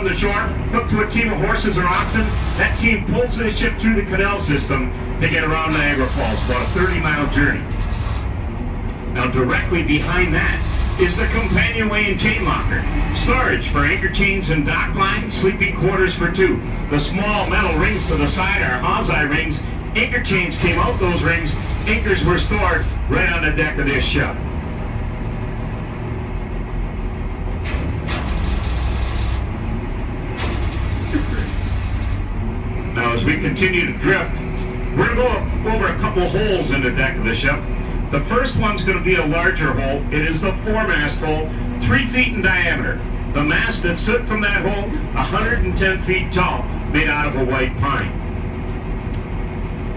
from the shore, hooked to a team of horses or oxen. That team pulls this ship through the canal system to get around Niagara Falls, about a 30-mile journey. Now directly behind that is the companionway and chain locker. Storage for anchor chains and dock lines, sleeping quarters for two. The small metal rings to the side are hawseye rings. Anchor chains came out those rings. Anchors were stored right on the deck of this ship. Now as we continue to drift, we're going to go over a couple holes in the deck of the ship. The first one's going to be a larger hole. It is the foremast hole, 3 feet in diameter. The mast that stood from that hole, 110 feet tall, made out of a white pine.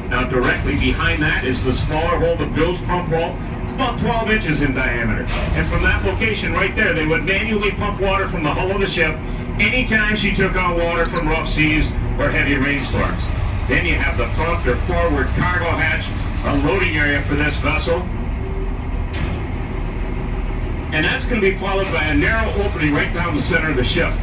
Now directly behind that is the smaller hole, the bilge pump hole, about 12 inches in diameter. And from that location right there, they would manually pump water from the hull of the ship anytime she took on water from rough seas or heavy rainstorms. Then you have the front or forward cargo hatch, a loading area for this vessel. And that's going to be followed by a narrow opening right down the center of the ship.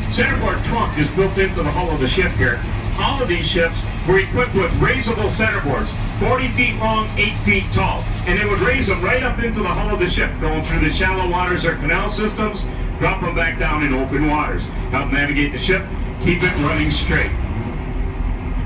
Centerboard trunk is built into the hull of the ship here. All of these ships were equipped with raisable centerboards, 40 feet long, 8 feet tall. And they would raise them right up into the hull of the ship, going through the shallow waters or canal systems, drop them back down in open waters, help navigate the ship, keep it running straight.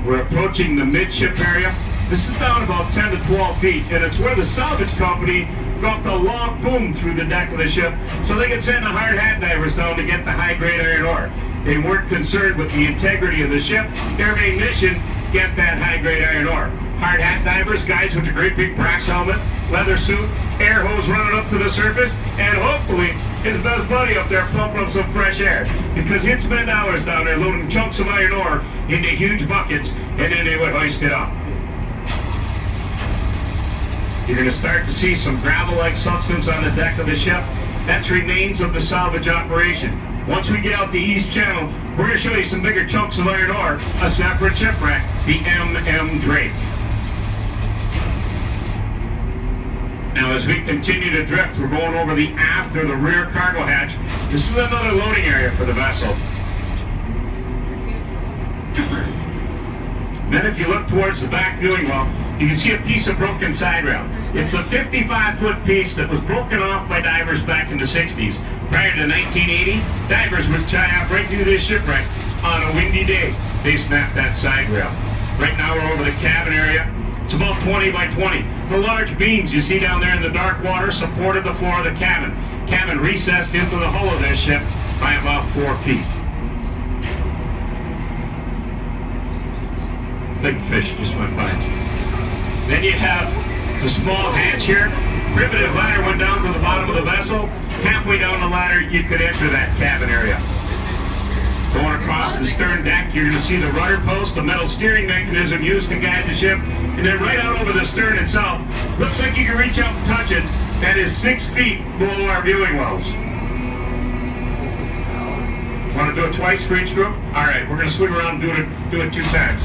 We're approaching the midship area. This is down about 10 to 12 feet, and it's where the salvage company dropped a long boom through the deck of the ship so they could send the hard hat divers down to get the high-grade iron ore. They weren't concerned with the integrity of the ship. Their main mission, get that high-grade iron ore. Hard hat divers, guys with the great big brass helmet, leather suit, air hose running up to the surface, and hopefully his best buddy up there pumping up some fresh air, because he'd spend hours down there loading chunks of iron ore into huge buckets, and then they would hoist it up. You're going to start to see some gravel-like substance on the deck of the ship. That's remains of the salvage operation. Once we get out the East Channel, we're going to show you some bigger chunks of iron ore, a separate shipwreck, the M.M. Drake. Now as we continue to drift, we're going over the aft or the rear cargo hatch. This is another loading area for the vessel. Then if you look towards the back viewing well, you can see a piece of broken side rail. It's a 55-foot piece that was broken off by divers back in the 60s. Prior to 1980, divers would tie off right through this shipwreck on a windy day. They snapped that side rail. Right now we're over the cabin area. It's about 20 by 20. The large beams you see down there in the dark water supported the floor of the cabin. Cabin recessed into the hull of this ship by about 4 feet. Big fish just went by. Then you have the small hatch here. Riveted ladder went down to the bottom of the vessel. Halfway down the ladder, you could enter that cabin area. Going across the stern deck, you're going to see the rudder post, the metal steering mechanism used to guide the ship. And then right out over the stern itself, looks like you can reach out and touch it. That is 6 feet below our viewing wells. Want to do it twice for each group? All right, we're going to swing around and do it 2 times.